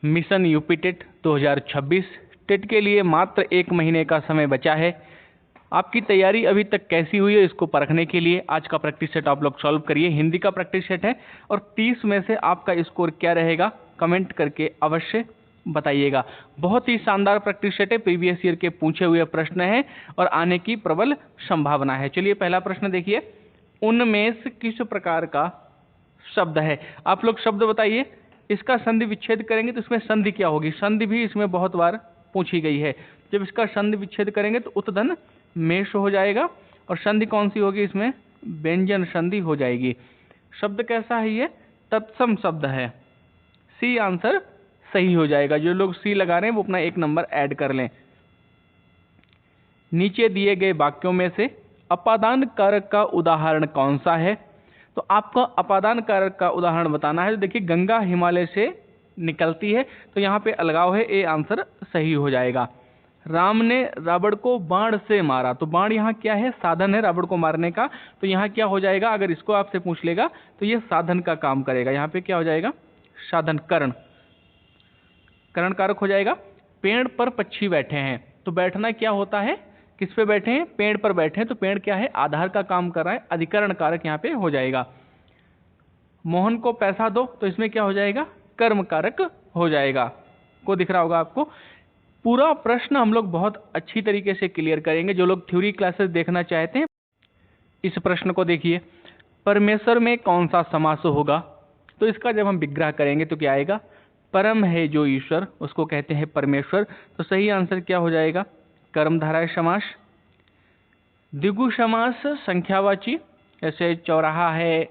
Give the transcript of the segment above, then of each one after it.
Mission UP TET 2026 TET के लिए मात्र 1 महीने का समय बचा है। आपकी तैयारी अभी तक कैसी हुई है इसको परखने के लिए आज का प्रैक्टिस सेट आप लोग सॉल्व करिए। हिंदी का प्रैक्टिस सेट है और 30 में से आपका स्कोर क्या रहेगा कमेंट करके अवश्य बताइएगा। बहुत ही शानदार प्रैक्टिस सेट है, प्रीवियस ईयर के पूछे हुए प्रश्न हैं और आने की प्रबल संभावना है। चलिए पहला प्रश्न देखिए, उनमें से किस प्रकार का शब्द है? आप लोग शब्द बताइए। इसका संधि विच्छेद करेंगे तो इसमें संधि क्या होगी? संधि भी इसमें बहुत बार पूछी गई है। जब इसका संधि विच्छेद करेंगे तो उत्तधन मेष हो जाएगा और संधि कौन सी होगी? इसमें व्यंजन संधि हो जाएगी। शब्द कैसा है ये? तत्सम शब्द है। सी आंसर सही हो जाएगा। जो लोग सी लगा रहे हैं वो अपना 1 नंबर ऐड कर लें। नीचे दिए गए वाक्यों में से अपादान कारक का उदाहरण कौन सा है? तो आपको अपादान कारक का उदाहरण बताना है। तो देखिए गंगा हिमालय से निकलती है तो यहाँ पे अलगाव है, ए आंसर सही हो जाएगा। राम ने रावण को बाण से मारा, तो बाण यहाँ क्या है? साधन है रावण को मारने का। तो यहाँ क्या हो जाएगा? अगर इसको आपसे पूछ लेगा तो ये साधन का काम करेगा। यहाँ पे क्या हो जाएगा? साधन, करण, करण कारक हो जाएगा। पेड़ पर पक्षी बैठे हैं, तो बैठना क्या होता है? किस पे बैठे हैं? पेड़ पर बैठे हैं, तो पेड़ क्या है? आधार का काम कर रहा है, अधिकरण कारक यहाँ पे हो जाएगा। मोहन को पैसा दो, तो इसमें क्या हो जाएगा? कर्म कारक हो जाएगा। को दिख रहा होगा आपको। पूरा प्रश्न हम लोग बहुत अच्छी तरीके से क्लियर करेंगे। जो लोग थ्योरी क्लासेस देखना चाहते हैं इस प्रश्न को देखिए। परमेश्वर में कौन सा समास होगा? तो इसका जब हम विग्रह करेंगे तो क्या आएगा? परम है जो ईश्वर, उसको कहते हैं परमेश्वर। तो सही आंसर क्या हो जाएगा? कर्मधारय समास। द्विगु समास संख्यावाची, जैसे चौराहा है,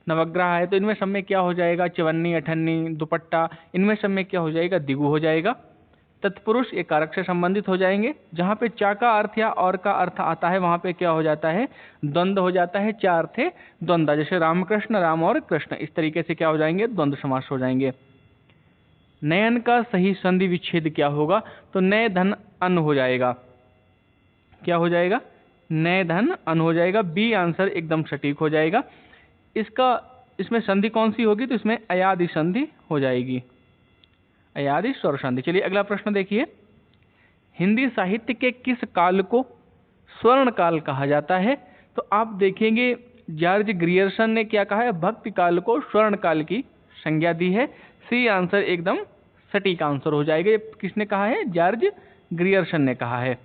नवग्रह है, तो इनमें सब में क्या हो जाएगा? चवन्नी, अठन्नी, दुपट्टा, इनमें सब में क्या हो जाएगा? द्विगु हो जाएगा। तत्पुरुष ये कारक से संबंधित हो जाएंगे। जहाँ पे चा का अर्थ या और का अर्थ आता है वहाँ पे क्या हो जाता है? द्वंद्व हो जाता है। चा अर्थ है द्वंद्व, जैसे रामकृष्ण, राम और कृष्ण, इस तरीके से क्या हो जाएंगे? द्वंद्व समास हो जाएंगे। नयन का सही संधि विच्छेद क्या होगा? तो नय धन अन हो जाएगा। क्या हो जाएगा? नय धन अन हो जाएगा। बी आंसर एकदम सटीक हो जाएगा। इसमें संधि कौन सी होगी? तो इसमें अयादि संधि हो जाएगी, अयादि स्वर संधि। चलिए अगला प्रश्न देखिए। हिंदी साहित्य के किस काल को स्वर्ण काल कहा जाता है? तो आप देखेंगे जॉर्ज ग्रियर्सन ने क्या कहा है? भक्ति काल को स्वर्ण काल की संज्ञा दी है। सी आंसर एकदम सटीक आंसर हो जाएगा। ये किसने कहा है? जॉर्ज ग्रियर्सन ने कहा है।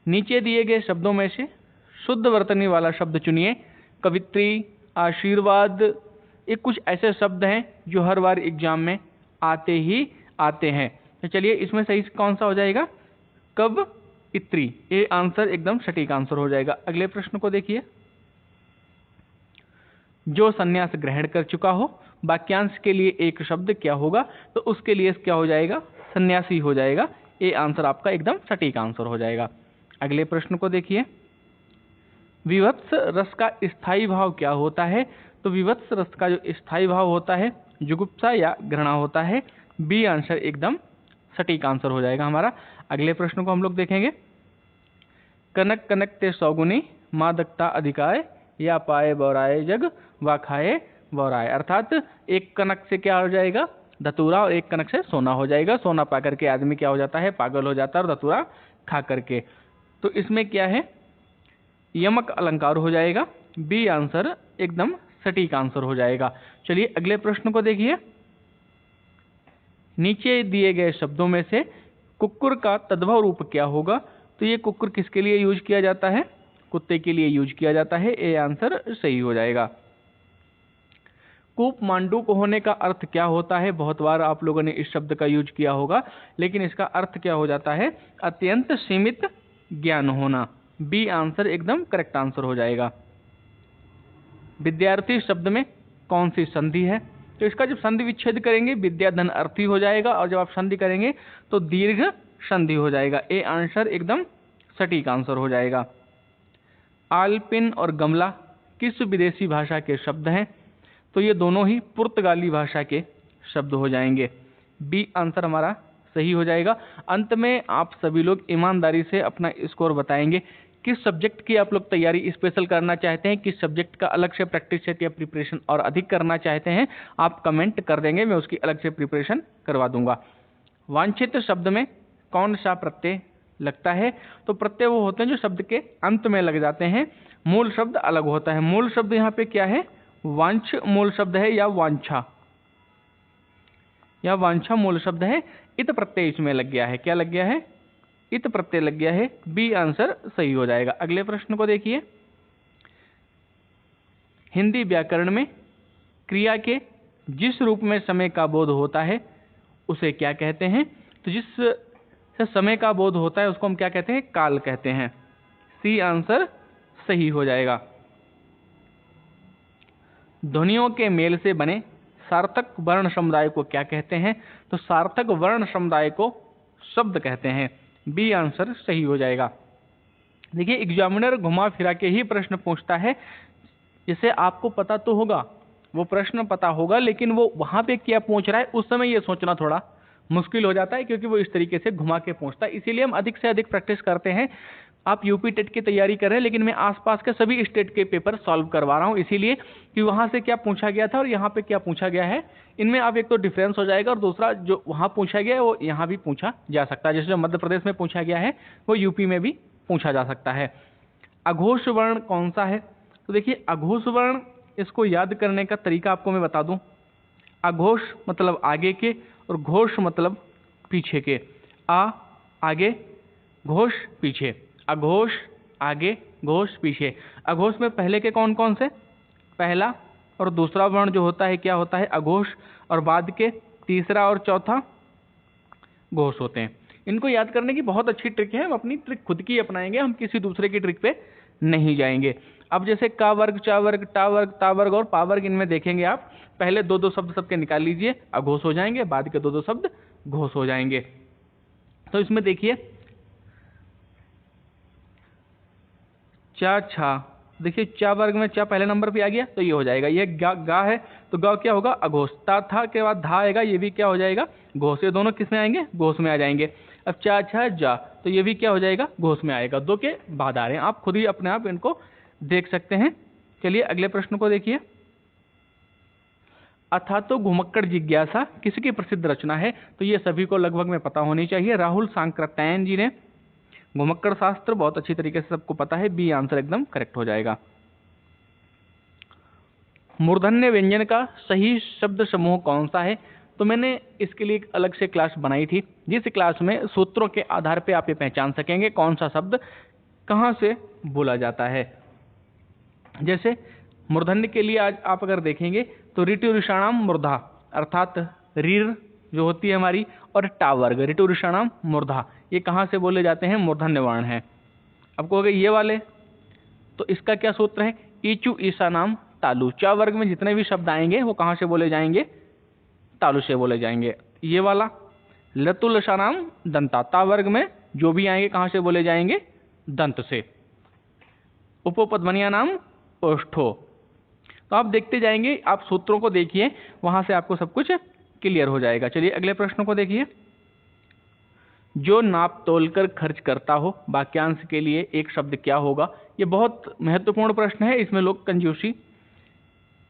नीचे दिए गए शब्दों में से शुद्ध वर्तनी वाला शब्द चुनिए। कवित्री, आशीर्वाद, ये कुछ ऐसे शब्द हैं जो हर बार एग्जाम में आते ही आते हैं। तो चलिए इसमें सही कौन सा हो जाएगा? कब इत्री, ये आंसर एकदम सटीक आंसर हो जाएगा। अगले प्रश्न को देखिए। जो संन्यास ग्रहण कर चुका हो, वाक्यांश के लिए एक शब्द क्या होगा? तो उसके लिए क्या हो जाएगा? सन्यासी हो जाएगा। ये आंसर आपका एकदम सटीक आंसर हो जाएगा। अगले प्रश्न को देखिए। विवत्स रस का स्थायी भाव क्या होता है? तो विवत्स रस का जो स्थायी भाव होता है जुगुप्सा या घृणा होता है। बी आंसर एकदम सटीक आंसर हो जाएगा हमारा। अगले प्रश्न को हम लोग देखेंगे। कनक कनक ते सौगुनी, मादकता अधिकाय, या पाए बौराए जग, वा खाए बौराए। अर्थात एक कनक से क्या हो जाएगा? धतूरा, और एक कनक से सोना हो जाएगा। सोना पा करके आदमी क्या हो जाता है? पागल हो जाता है, और धतूरा खा करके। तो इसमें क्या है? यमक अलंकार हो जाएगा। बी आंसर एकदम सटीक आंसर हो जाएगा। चलिए अगले प्रश्न को देखिए। नीचे दिए गए शब्दों में से कुक्कुर का तद्भव रूप क्या होगा? तो ये कुक्कुर किसके लिए यूज किया जाता है? कुत्ते के लिए यूज किया जाता है। ए आंसर सही हो जाएगा। कूप मांडूक होने का अर्थ क्या होता है? बहुत बार आप लोगों ने इस शब्द का यूज किया होगा, लेकिन इसका अर्थ क्या हो जाता है? अत्यंत सीमित ज्ञान होना। बी आंसर एकदम करेक्ट आंसर हो जाएगा। विद्यार्थी शब्द में कौन सी संधि है? तो इसका जब संधि विच्छेद करेंगे विद्या धन अर्थी हो जाएगा, और जब आप संधि करेंगे तो दीर्घ संधि हो जाएगा। ए आंसर एकदम सटीक आंसर हो जाएगा। आलपिन और गमला किस विदेशी भाषा के शब्द हैं? तो ये दोनों ही पुर्तगाली भाषा के शब्द हो जाएंगे। बी आंसर हमारा सही हो जाएगा। अंत में आप सभी लोग ईमानदारी से अपना स्कोर बताएंगे किस सब्जेक्ट की आप लोग तैयारी स्पेशल करना चाहते हैं, किस सब्जेक्ट का अलग से प्रैक्टिस सेट या प्रिपरेशन और अधिक करना चाहते हैं, आप कमेंट कर देंगे, मैं उसकी अलग से प्रिपरेशन करवा दूंगा। वांछित शब्द में कौन सा प्रत्यय लगता है? तो प्रत्यय वो होते हैं जो शब्द के अंत में लग जाते हैं, मूल शब्द अलग होता है। मूल शब्द यहाँ पे क्या है? वांछ मूल शब्द है या वांछा, या वांछा मूल शब्द है। इत प्रत्यय इसमें लग गया है। क्या लग गया है? इत प्रत्यय लग गया है। बी आंसर सही हो जाएगा। अगले प्रश्न को देखिए, हिंदी व्याकरण में क्रिया के जिस रूप में समय का बोध होता है उसे क्या कहते हैं? तो जिस से समय का बोध होता है उसको हम क्या कहते हैं? काल कहते हैं। सी आंसर सही हो जाएगा। ध्वनियों के मेल से बने सार्थक वर्ण समुदाय को क्या कहते हैं? तो सार्थक वर्ण समुदाय को शब्द कहते हैं। बी आंसर सही हो जाएगा। देखिए, एग्जामिनर घुमा फिरा के ही प्रश्न पूछता है, जिसे आपको पता तो होगा, वो प्रश्न पता होगा, लेकिन वो वहां पे क्या पूछ रहा है उस समय ये सोचना थोड़ा मुश्किल हो जाता है, क्योंकि वो इस तरीके से घुमा के पूछता है। इसीलिए हम अधिक से अधिक प्रैक्टिस करते हैं। आप यूपी टेट की तैयारी कर रहे हैं, लेकिन मैं आसपास के सभी स्टेट के पेपर सॉल्व करवा रहा हूँ, इसीलिए कि वहाँ से क्या पूछा गया था और यहाँ पे क्या पूछा गया है, इनमें आप एक तो डिफरेंस हो जाएगा, और दूसरा जो वहाँ पूछा गया है वो यहाँ भी पूछा जा सकता है। जैसे जो मध्य प्रदेश में पूछा गया है वो यूपी में भी पूछा जा सकता है। अघोष वर्ण कौन सा है? तो देखिए, अघोष वर्ण, इसको याद करने का तरीका आपको मैं बता दूं। अघोष मतलब आगे के, और घोष मतलब पीछे के। आ आगे, घोष पीछे। अघोष आगे, घोष पीछे। अघोष में पहले के कौन कौन से? पहला और दूसरा वर्ण जो होता है क्या होता है? अघोष। और बाद के तीसरा और चौथा घोष होते हैं। इनको याद करने की बहुत अच्छी ट्रिक है, हम अपनी ट्रिक खुद की अपनाएंगे, हम किसी दूसरे की ट्रिक पे नहीं जाएंगे। अब जैसे का वर्ग, चा वर्ग, टा वर्ग, ता वर्ग और पा वर्ग, इनमें देखेंगे आप, पहले दो दो शब्द सबके निकाल लीजिए, अघोष हो जाएंगे, बाद के दो दो शब्द घोष हो जाएंगे। तो इसमें देखिए, चा छा, देखिए चा वर्ग में चा पहले नंबर पे आ गया तो ये हो जाएगा। ये गा है तो गा क्या होगा? अघोष। ता था के बाद धा आएगा, ये भी क्या हो जाएगा? घोष। ये दोनों किस में आएंगे? घोष में आ जाएंगे। अब चा छा जा, तो ये भी क्या हो जाएगा? घोष में आएगा। दो के बाद आ रहे हैं, आप खुद ही अपने आप इनको देख सकते हैं। चलिए अगले प्रश्न को देखिए, अथातो घुमक्कड़ जिज्ञासा किसकी प्रसिद्ध रचना है? तो ये सभी को लगभग में पता होनी चाहिए, राहुल सांकृत्यायन जी ने घुमक्कड़ शास्त्र बहुत अच्छी तरीके से सबको पता है। बी आंसर एकदम करेक्ट हो जाएगा। मूर्धन्य व्यंजन का सही शब्द समूह कौन सा है? तो मैंने इसके लिए एक अलग से क्लास बनाई थी, जिस क्लास में सूत्रों के आधार पे आप ये पहचान सकेंगे कौन सा शब्द कहाँ से बोला जाता है। जैसे मूर्धन्य के लिए आज आप अगर देखेंगे तो ऋतु ऋषाणाम मूर्धा, अर्थात रीर जो होती है हमारी, और टा वर्ग, ऋतु ऋषाणाम मूर्धा, ये कहाँ से बोले जाते हैं? मूर्धन्य वर्ण है। अब कहोगे ये वाले, तो इसका क्या सूत्र है? ईचु ईसा नाम तालु। चा वर्ग में जितने भी शब्द आएंगे वो कहाँ से बोले जाएंगे? तालु से बोले जाएंगे। ये वाला लतुल नाम दंता, ता वर्ग में जो भी आएंगे कहाँ से बोले जाएंगे? दंत से। उपपद्मनिया नाम ओष्ठो। तो आप देखते जाएंगे, आप सूत्रों को देखिए, वहां से आपको सब कुछ क्लियर हो जाएगा। चलिए अगले प्रश्न को देखिए, जो नाप तोल कर खर्च करता हो वाक्यांश के लिए एक शब्द क्या होगा? ये बहुत महत्वपूर्ण प्रश्न है, इसमें लोग कंजूसी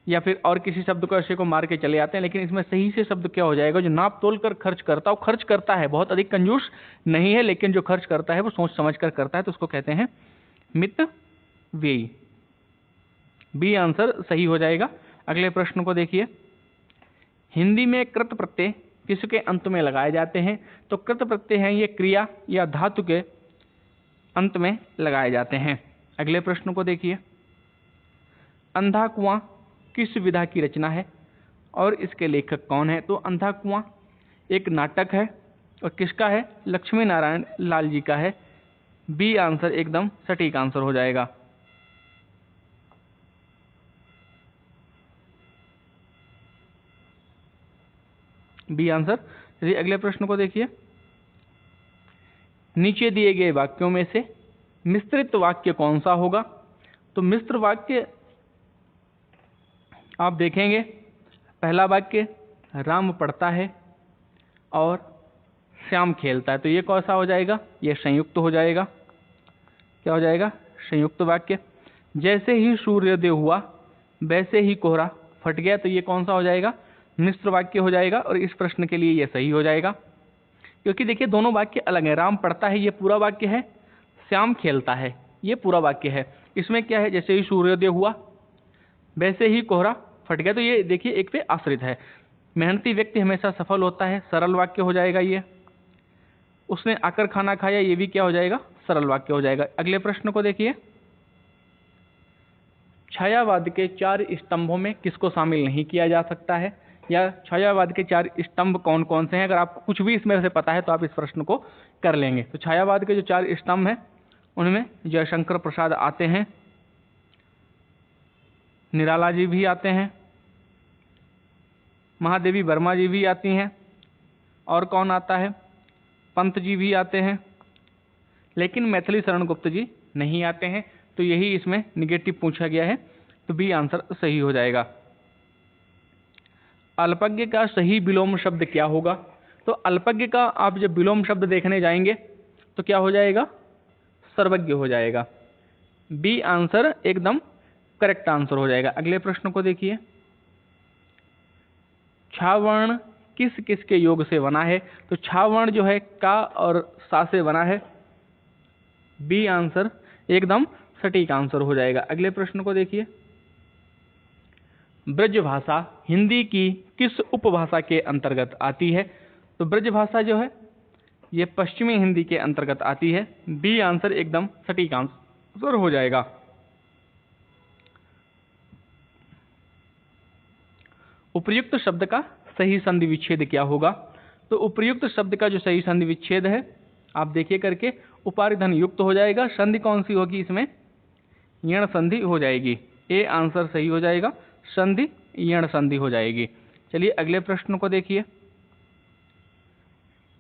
या फिर और किसी शब्द को ऐसे को मार के चले आते हैं, लेकिन इसमें सही से शब्द क्या हो जाएगा? जो नाप तोल कर खर्च करता हो, खर्च करता है, बहुत अधिक कंजूस नहीं है, लेकिन जो खर्च करता है वो सोच समझ कर करता है, तो उसको कहते हैं मित व्ययी। बी आंसर सही हो जाएगा। अगले प्रश्न को देखिए, हिंदी में कृत प्रत्यय किसके अंत में लगाए जाते हैं? तो कृत प्रत्यय हैं ये क्रिया या धातु के अंत में लगाए जाते हैं। अगले प्रश्न को देखिए, अंधा कुआं किस विधा की रचना है और इसके लेखक कौन है? तो अंधा कुआं एक नाटक है, और किसका है? लक्ष्मी नारायण लाल जी का है। बी आंसर एकदम सटीक आंसर हो जाएगा। B answer. चलिए अगले प्रश्न को देखिए, नीचे दिए गए वाक्यों में से मिश्रित वाक्य कौन सा होगा? तो मिश्र वाक्य आप देखेंगे, पहला वाक्य राम पढ़ता है और श्याम खेलता है, तो ये कौन सा हो जाएगा? ये संयुक्त हो जाएगा। क्या हो जाएगा? संयुक्त वाक्य। जैसे ही सूर्योदय हुआ वैसे ही कोहरा फट गया, तो ये कौन सा हो जाएगा? मिश्र वाक्य हो जाएगा, और इस प्रश्न के लिए ये सही हो जाएगा, क्योंकि देखिए दोनों वाक्य अलग हैं। राम पढ़ता है ये पूरा वाक्य है, श्याम खेलता है ये पूरा वाक्य है। इसमें क्या है? जैसे ही सूर्योदय हुआ वैसे ही कोहरा फट गया, तो ये देखिए एक पे आश्रित है। मेहनती व्यक्ति हमेशा सफल होता है, सरल वाक्य हो जाएगा ये। उसने आकर खाना खाया, ये भी क्या हो जाएगा? सरल वाक्य हो जाएगा। अगले प्रश्न को देखिए, छायावाद के 4 स्तंभों में किसको शामिल नहीं किया जा सकता है, या छायावाद के 4 स्तंभ कौन कौन से हैं? अगर आपको कुछ भी इसमें से पता है तो आप इस प्रश्न को कर लेंगे। तो छायावाद के जो 4 स्तंभ हैं उनमें जयशंकर प्रसाद आते हैं, निराला जी भी आते हैं, महादेवी वर्मा जी भी आती हैं, और कौन आता है? पंत जी भी आते हैं, लेकिन मैथिली शरण गुप्त जी नहीं आते हैं। तो यही इसमें निगेटिव पूछा गया है, तो बी आंसर सही हो जाएगा। अल्पज्ञ का सही विलोम शब्द क्या होगा? तो अल्पज्ञ का आप जब विलोम शब्द देखने जाएंगे तो क्या हो जाएगा? सर्वज्ञ हो जाएगा। बी आंसर एकदम करेक्ट आंसर हो जाएगा। अगले प्रश्न को देखिए, छावर्ण किस किस के योग से बना है? तो छावर्ण जो है का और सा से बना है। बी आंसर एकदम सटीक आंसर हो जाएगा। अगले प्रश्न को देखिए, ब्रजभाषा हिंदी की किस उपभाषा के अंतर्गत आती है? तो ब्रजभाषा जो है ये पश्चिमी हिंदी के अंतर्गत आती है। बी आंसर एकदम सटीक आंसर हो जाएगा। उपर्युक्त शब्द का सही संधि विच्छेद क्या होगा? तो उपर्युक्त शब्द का जो सही संधि विच्छेद है आप देखिए करके, उपारिधन युक्त हो जाएगा। संधि कौन सी होगी इसमें? यण संधि हो जाएगी। ए आंसर सही हो जाएगा, संधि यण संधि हो जाएगी। चलिए अगले प्रश्न को देखिए,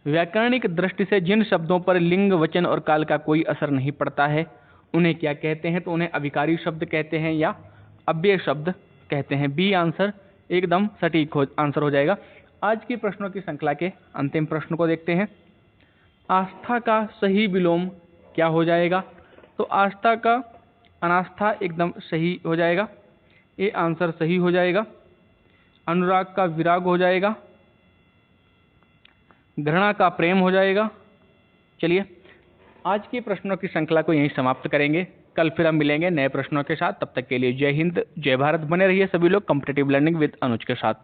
व्याकरणिक दृष्टि से जिन शब्दों पर लिंग, वचन और काल का कोई असर नहीं पड़ता है उन्हें क्या कहते हैं? तो उन्हें अभिकारी शब्द कहते हैं या अव्यय शब्द कहते हैं। बी आंसर एकदम सटीक आंसर हो जाएगा। आज की प्रश्नों की श्रृंखला के अंतिम प्रश्न को देखते हैं, आस्था का सही विलोम क्या हो जाएगा? तो आस्था का अनास्था एकदम सही हो जाएगा। ए आंसर सही हो जाएगा। अनुराग का विराग हो जाएगा। घृणा का प्रेम हो जाएगा। चलिए आज की प्रश्नों की श्रृंखला को यहीं समाप्त करेंगे। कल फिर हम मिलेंगे नए प्रश्नों के साथ। तब तक के लिए जय हिंद, जय भारत। बने रहिए सभी लोग कॉम्पिटिटिव लर्निंग विद अनुज के साथ।